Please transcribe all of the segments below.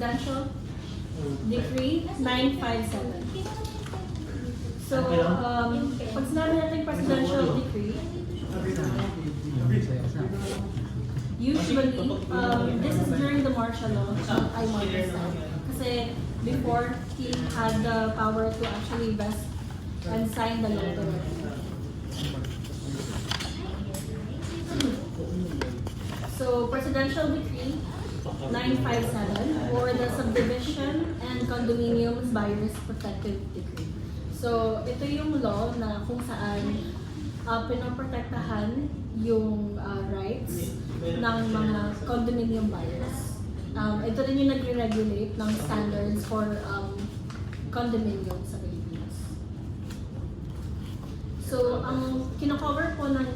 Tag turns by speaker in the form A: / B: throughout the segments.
A: Presidential Decree 957. So, pag sinabi natin presidential decree, usually, this is during the martial law, I understand. Kasi before, he had the power to actually vest and sign the law directly. So, Presidential Decree 957 or the Subdivision and Condominiums Buyers Protective Decree. So, ito yung law na kung saan pinoprotektahan yung rights ng mga condominium buyers. Ito rin yung nagre-regulate ng standards for condominiums sa Pilipinas. So, ang kinocover po ng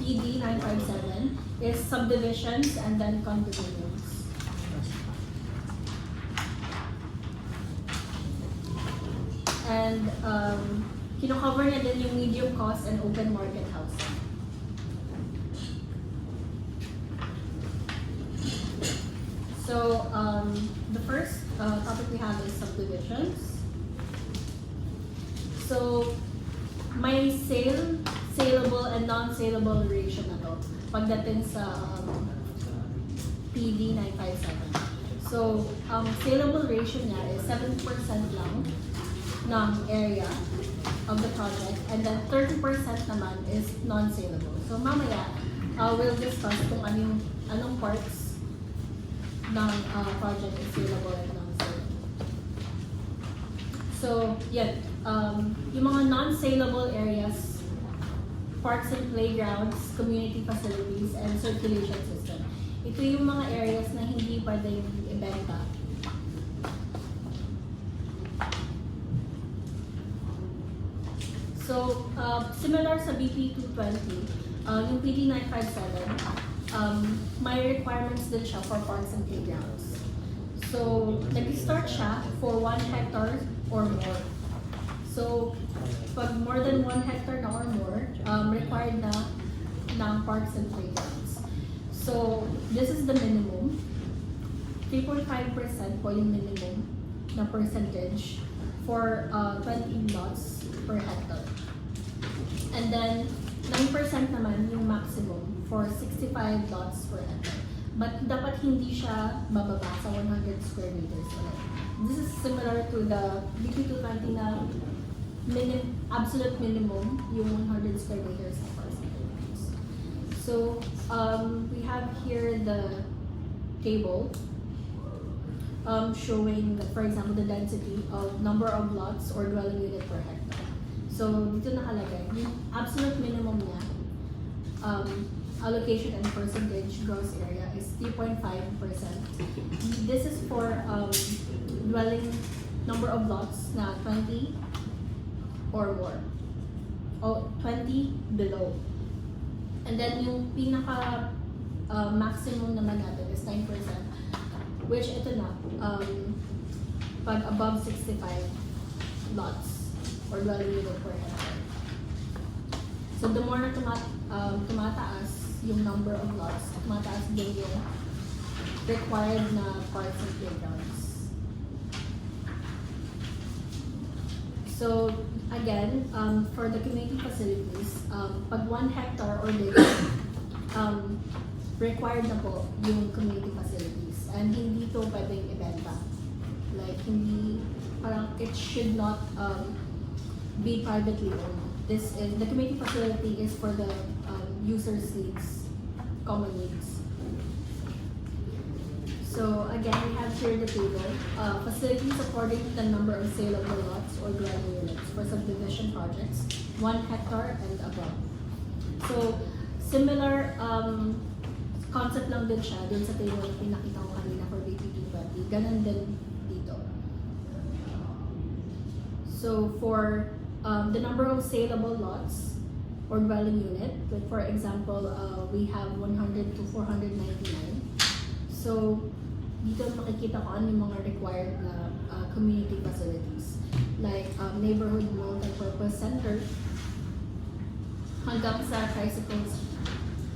A: PD 957 is subdivisions and then condominiums. And kino-cover niya din yung medium cost and open market housing. So the first topic we have is subdivisions. So may saleable and non-saleable ratio na to pagdating sa PD 957. So saleable ratio niya is 7% lang ng area of the project, and then 30% naman is non-saleable. So mamaya, we'll discuss kung anong parts ng project is saleable and non-saleable. So, yan. Yung mga non-saleable areas, parks and playgrounds, community facilities, and circulation system. Ito yung mga areas na hindi pwedeng ibenta. So, similar sa BP 220, yung PD 957, may requirements din siya for parks and playgrounds. So, nag-start siya for 1 hectare or more. So, pag more than 1 hectare na or more, required na ng parks and playgrounds. So, this is the minimum. 3.5% po yung minimum na percentage for 20 lots per hectare. And then, 9% naman yung maximum for 65 lots per hectare. But dapat hindi siya bababa sa 100 square meters ulit. This is similar to the BP 220 na absolute minimum yung 100 square meters na parks and playgrounds. So, we have here the table showing, for example, the density of number of lots or dwelling unit per hectare. So, dito nakalagay, yung absolute minimum niya, allocation and percentage gross area is 3.5%. This is for dwelling number of lots na 20 or more. O 20 below. And then yung pinaka maximum naman natin is 9%. Which ito na, pag above 65 lots or dwelling unit per hectare. So the more na tumataas yung number of lots, tumataas din yung required na parks and playgrounds. So again, for the community facilities, pag 1 hectare or bigger, required na po yung community facilities. And hindi to pwedeng ibenta. Like, hindi, parang it should not be privately owned. This is, the community facility is for the users' needs, common needs. So again, we have here the table. Facilities according to the number of saleable lots or dwelling units for subdivision projects, 1 hectare and above. So, similar concept lang din siya dun sa table na pinakita ko kanina for BP 220. Ganun din dito. So, for the number of saleable lots or dwelling unit, like for example, we have 100 to 499. So, dito makikita ko ano yung mga required na community facilities. Like neighborhood multi-purpose center hanggang sa tricycles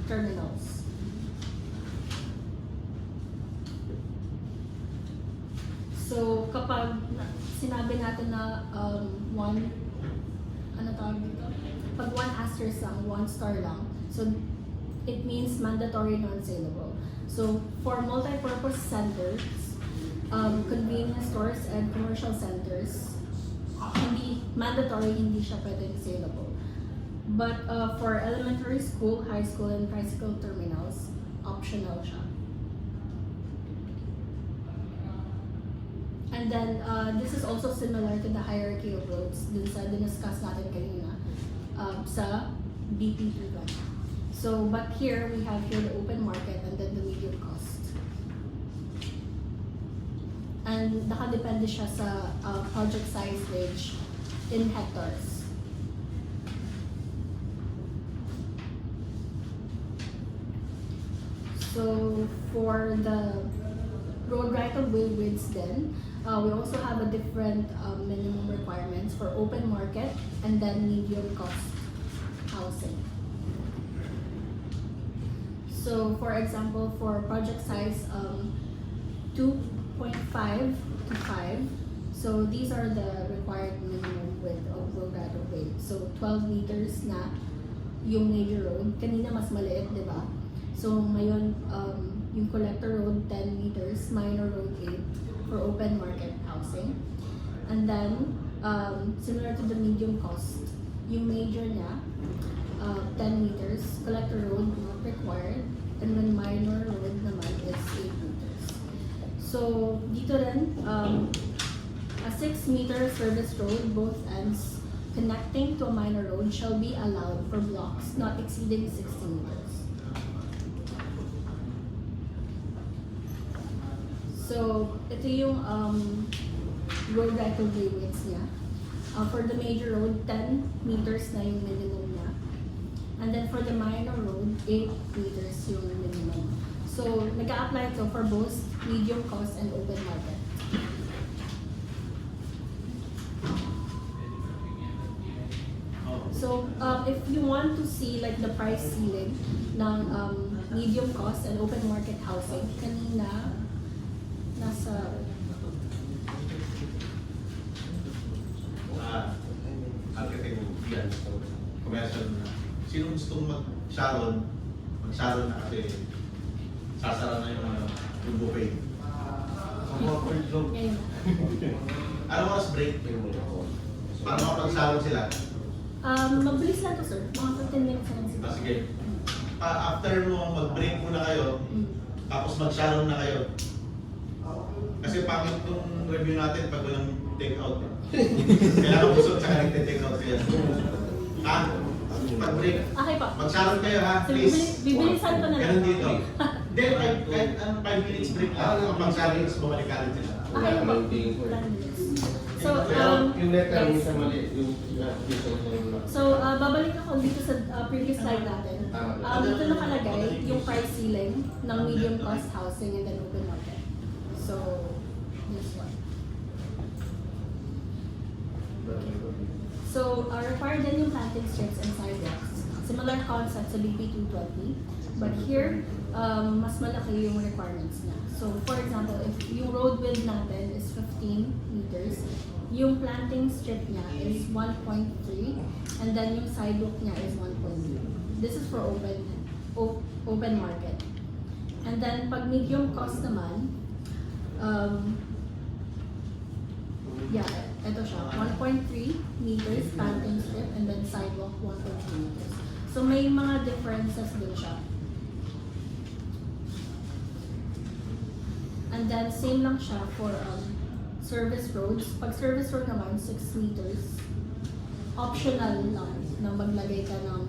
A: terminals. So, kapag sinabi natin na one, ano tawag dito? Pag one asterisk lang, one star lang, so it means mandatory non-saleable. So, for multi-purpose centers, convenience stores and commercial centers, hindi mandatory, hindi siya pwedeng saleable. But for elementary school, high school, and tricycle terminals, optional siya. And then, this is also similar to the hierarchy of roads dun sa diniscuss natin kanina sa BP 220. So, but here, we have here the open market and then the medium cost. And nakadepende siya sa project size range in hectares. So, for the road right-of-way widths then, we also have a different minimum requirements for open market and then medium cost housing. So, for example, for project size 2.5 to 5, so these are the required minimum width of road right-of-way. So, 12 meters na yung major road. Kanina mas maliit, di ba? So, ngayon, yung collector road 10 meters, minor road 8 for open market housing. And then, similar to the medium cost, yung major niya, 10 meters, collector road not required, and then minor road naman is 8 meters. So, dito rin, a 6 meter service road, both ends connecting to a minor road shall be allowed for blocks not exceeding 60 meters. So, ito yung road right-of-way widths niya. For the major road, 10 meters na yung minimum niya. And then for the minor road, 8 meters yung minimum. So, nag-a-apply ito for both medium cost and open market. So, if you want to see like the price ceiling ng medium cost and open market housing, kanina nasa
B: architect yan, commercial na. Sino gustong mag-sharon na kasi sasara na yung buffet.
A: Ngayon.
B: Ano oras break? Para makapag-sharon sila?
A: Mabilis lang to, sir. Mga 15 minutes lang sila.
B: Sige. After mo mag-break muna kayo, tapos mag-sharon na kayo. Kasi pangit itong review natin pag walang take-out. Kailangan busog tsaka nagte-take-out siya. Ha? Pag-break.
A: Okay pa.
B: Mag-sharon kayo ha,
A: So,
B: please.
A: bibilisan ko na lang.
B: Ganun dito. Hindi, kahit 5 minutes break lang. Mag-sharon, tapos bumalik ka rin sila.
A: Okay pa. 10 minutes. So,
C: yung letter
A: guys,
C: minsan mali, yung
A: so, babalik ako dito sa previous slide natin. Dito nakalagay yung price ceiling ng medium cost housing and then open market. So, this one. So, required din yung planting strips and sidewalks. Similar concept sa BP 220. But here, mas malaki yung requirements niya. So, for example, if yung road width natin is 15 meters, yung planting strip niya is 1.3, and then yung sidewalk niya is 1.2. This is for open market. And then, pag medium cost naman, ito siya, 1.3 meters planting strip, and then sidewalk 1.3 meters. So, may mga differences din siya. And then, same lang siya for service roads. Pag service road naman, 6 meters. Optional lang na maglagay ka ng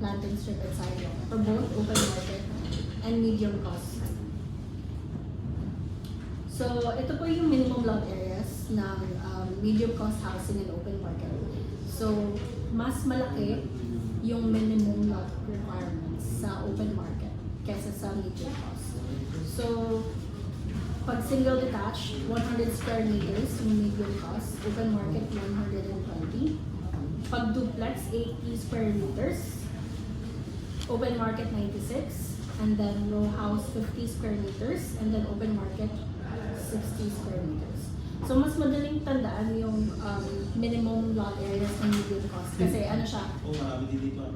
A: planting strip and sidewalk for both open market and medium cost. So, ito po yung minimum lot areas ng medium cost housing and open market. So, mas malaki yung minimum lot requirements sa open market kaysa sa medium cost. So, pag single detached, 100 square meters yung medium cost, open market 120. Pag duplex, 80 square meters, open market 96, and then row house 50 square meters, and then open market 60 square meters. So mas madaling tandaan yung minimum lot areas ng medium cost kasi ano siya,
B: Oo, marami din dito.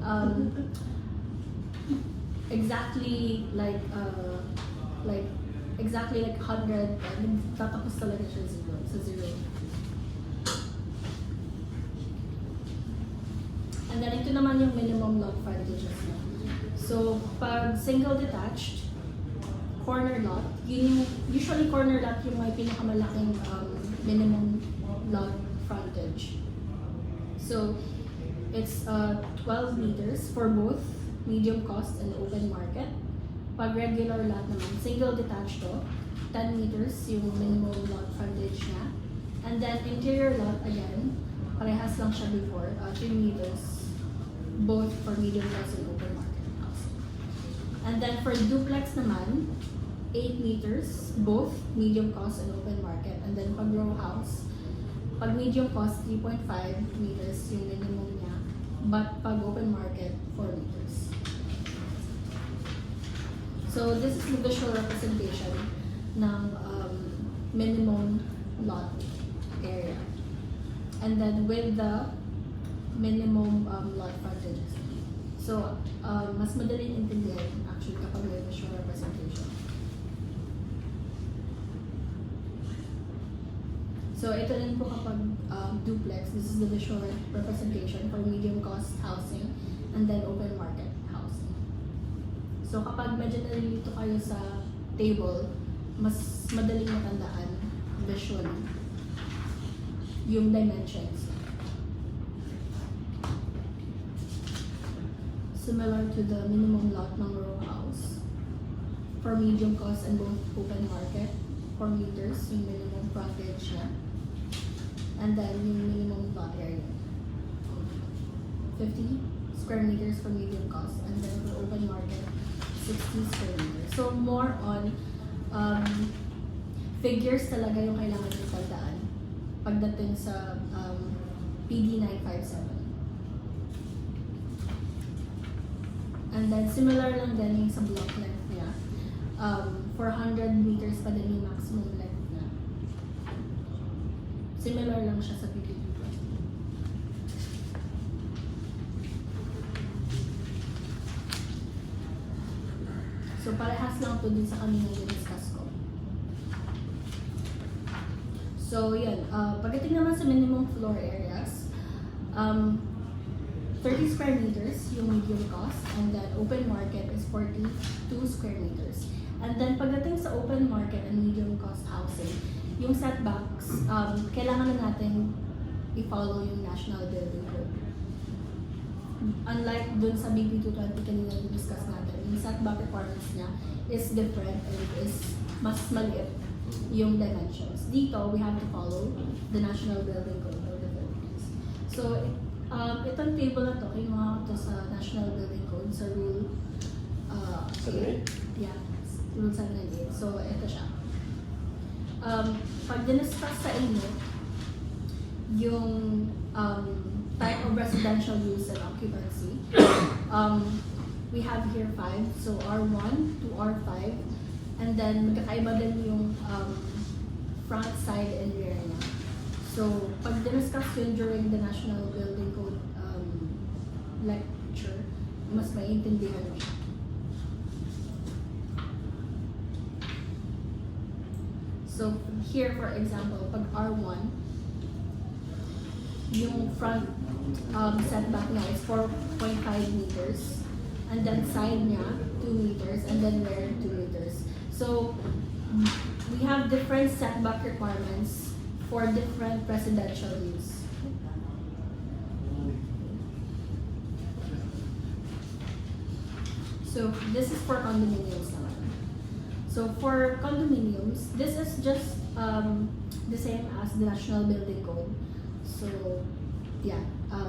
A: exactly like exactly like 100 and tatapos talaga siya sa zero. And then ito naman yung minimum lot frontages niya. So pag single detached corner lot, yun yung usually corner lot yung may pinakamalaking minimum lot frontage. So it's 12 meters for both medium cost and open market. Pag regular lot naman, single detached to, 10 meters yung minimum lot frontage niya. And then interior lot again, parehas lang siya before, 3 meters, both for medium cost and open market housing. And then for duplex naman, 8 meters, both medium cost and open market. And then pag row house, pag medium cost, 3.5 meters yung minimum niya. But pag open market, 4 meters. So this is the visual representation ng minimum lot area. And then with the minimum lot frontages. So mas madaling intindihan actually kapag may visual representation. So ito rin po kapag duplex, this is the visual representation for medium cost housing and then open market housing. So kapag medyo nalilito kayo sa table, mas madaling matandaan visually yung dimensions. Similar to the minimum lot ng row house for medium cost and both open market, 4 meters yung minimum frontage niya. And then yung minimum lot area, 50 square meters for medium cost, and then for open market, 60 square meters. So more on figures talaga yung kailangan nyo tandaan pagdating sa PD 957. And then similar lang din yung sa block length niya. 400 meters pa din yung maximum length niya. Similar lang siya sa PPP. So parehas lang po din sa kanina yung discuss ko. So yan, pagdating naman sa minimum floor areas, 30 square meters yung medium cost, and then open market is 42 square meters. And then pagdating sa open market and medium cost housing, yung setbacks, kailangan na natin i-follow yung National Building Code. Unlike dun sa BB 220 kanina discuss natin, yung setback requirements niya is different and is mas maliit yung dimensions. Dito, we have to follow the National Building Code of the Philippines. So, itong table na to, kinuha ko to sa National Building Code, sa Rule
C: 7-8?
A: Yeah, Rule 798. So, ito siya. Pag diniscuss sa inyo, yung type of residential use and occupancy, we have here 5. So, R1 to R5. And then, magkakaiba din yung front, side, and rear niya. So, pag diniscuss yun during the National Building Code lecture, mas maiintindihan mo siya. So, here for example, pag R1, yung front setback niya is 4.5 meters. And then side niya, 2 meters. And then rear, 2 meters. So, we have different setback requirements for different residential use. So, this is for condominiums naman. So, for condominiums, this is just the same as the National Building Code. So, yeah,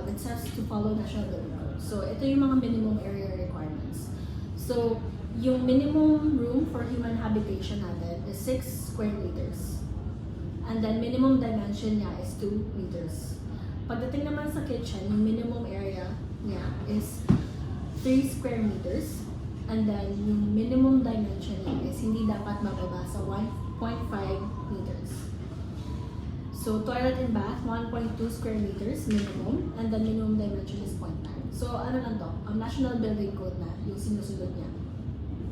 A: it says to follow National Building Code. So, ito yung mga minimum area requirements. So, yung minimum room for human habitation natin is 6 square meters. And then, minimum dimension niya is 2 meters. Pagdating naman sa kitchen, yung minimum area niya is 3 square meters. And then, yung minimum dimension niya is hindi dapat mababa sa 1.5 meters. So toilet and bath, 1.2 square meters minimum, and the minimum dimension is 0.9. So ano lang to, National Building Code na yung sinusunod niya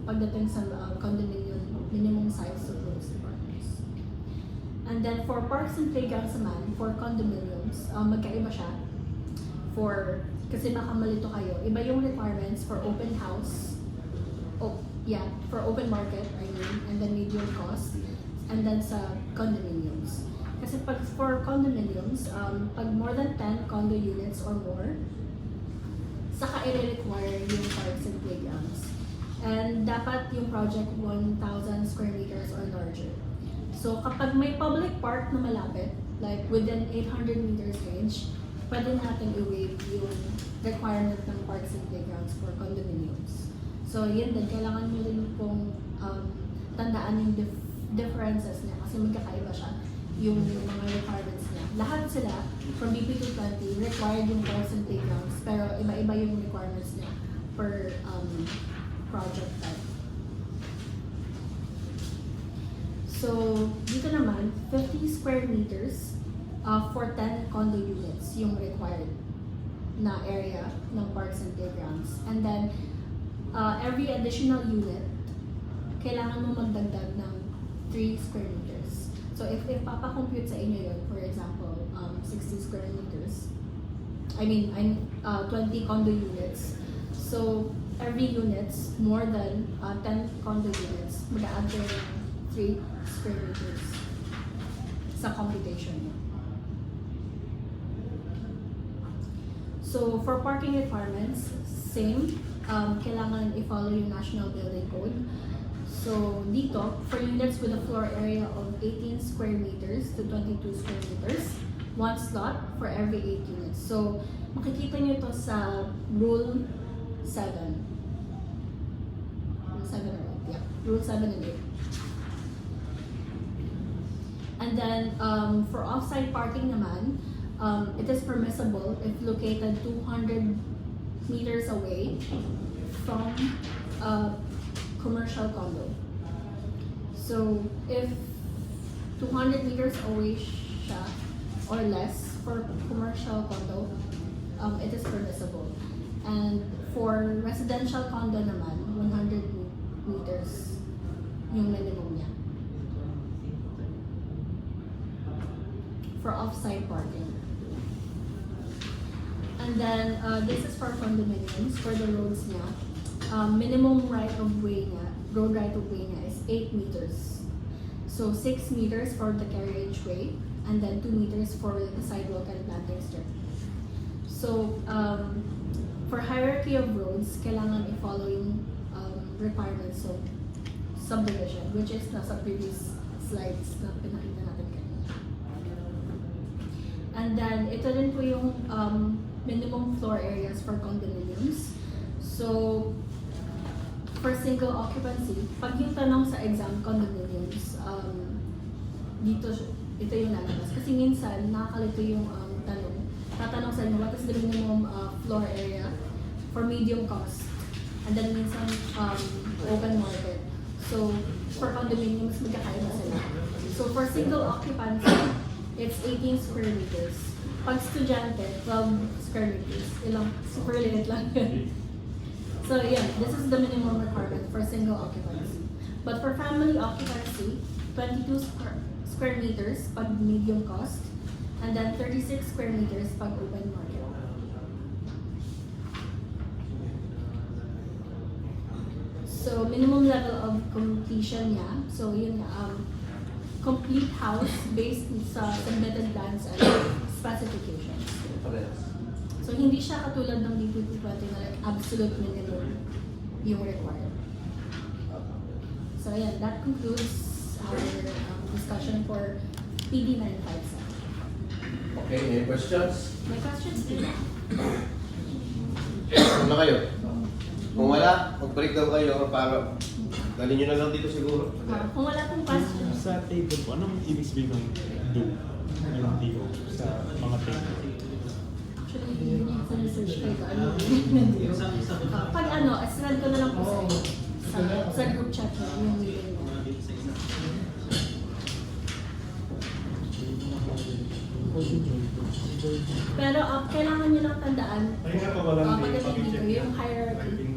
A: pagdating sa condominium minimum size of those apartments. And then for parks and playgrounds naman, for condominiums, magkaiba siya. Kasi baka malito kayo, iba yung requirements for open house, for open market, and then medium cost, and then sa condominiums. Kasi pag for condominiums, pag more than 10 condo units or more, saka i-require yung parks and playgrounds. And dapat yung project 1,000 square meters or larger. So kapag may public park na malapit, like within 800 meters range, pwede natin i-waive yung requirement ng parks and playgrounds for condominiums. So yun din, kailangan nyo rin pong tandaan yung differences niya kasi magkakaiba siya yung mga requirements niya. Lahat sila, from BP 220, required yung parks and playgrounds, pero iba-iba yung requirements niya per project type. So, dito naman, 50 square meters for 10 condo units yung required na area ng parks and playgrounds. And then, every additional unit, kailangan mo magdagdag ng 3 square meters. So, if papakompute sa inyo yun, for example, 60 square meters, 20 condo units. So, every units, more than 10 condo units, mag-add kayo ng 3 square meters sa computation niyo. So, for parking requirements, same. Kailangan i-follow yung National Building Code. So, dito, for units with a floor area of 18 square meters to 22 square meters, 1 slot for every 8 units. So, makikita nyo ito sa Rule 7. Rule 7 or 8, yeah. Rule 7 and 8. And then, for off-site parking naman, it is permissible if located 200 meters away from commercial condo. So, if 200 meters away siya or less for commercial condo, it is permissible. And for residential condo naman, 100 meters yung minimum niya. For off-site parking. And then, this is for condominiums, for the roads niya. Minimum right-of-way niya, road right-of-way niya is 8 meters. So, 6 meters for the carriageway, and then 2 meters for the sidewalk and planting strip. So, for hierarchy of roads, kailangan i-follow yung requirements of subdivision, which is nasa previous slides na pinakita natin kanina. And then, ito rin po yung minimum floor areas for condominiums. So, for single occupancy, pag yung tanong sa exam condominiums, ito yung lalabas. Kasi minsan, nakakalito yung tanong. Tatanong sa inyo, what is the minimum floor area for medium cost? And then minsan, open market. So, for condominiums, magkakaiba sila. So, for single occupancy, it's 18 square meters. Pag estudyante, 12 square meters. Super limit lang yun. So yeah, this is the minimum requirement for single occupancy. But for family occupancy, 22 square meters pag medium cost, and then 36 square meters pag open market. So minimum level of completion niya, so yun complete house based sa submitted plans and specifications. So, hindi siya katulad ng DP 220 na like absolute minimum yung required. So, ayan, that concludes our discussion for PD 957.
C: Okay, any questions?
A: May questions din?
C: Ano na kayo? Kung wala, mag-break daw kayo para dalhin nyo na lang dito siguro.
A: Kung wala pong questions,
D: Sa table po, anong ibig sabihin ng do? Yung DO sa mga table?
A: actually, yun yung sa research kayo. Pag send ko na lang po sa group chat na yung meeting mo. Pero kailangan nyo lang tandaan,
D: Ay nga pa walang
A: pagdating dito, yung hierarchy.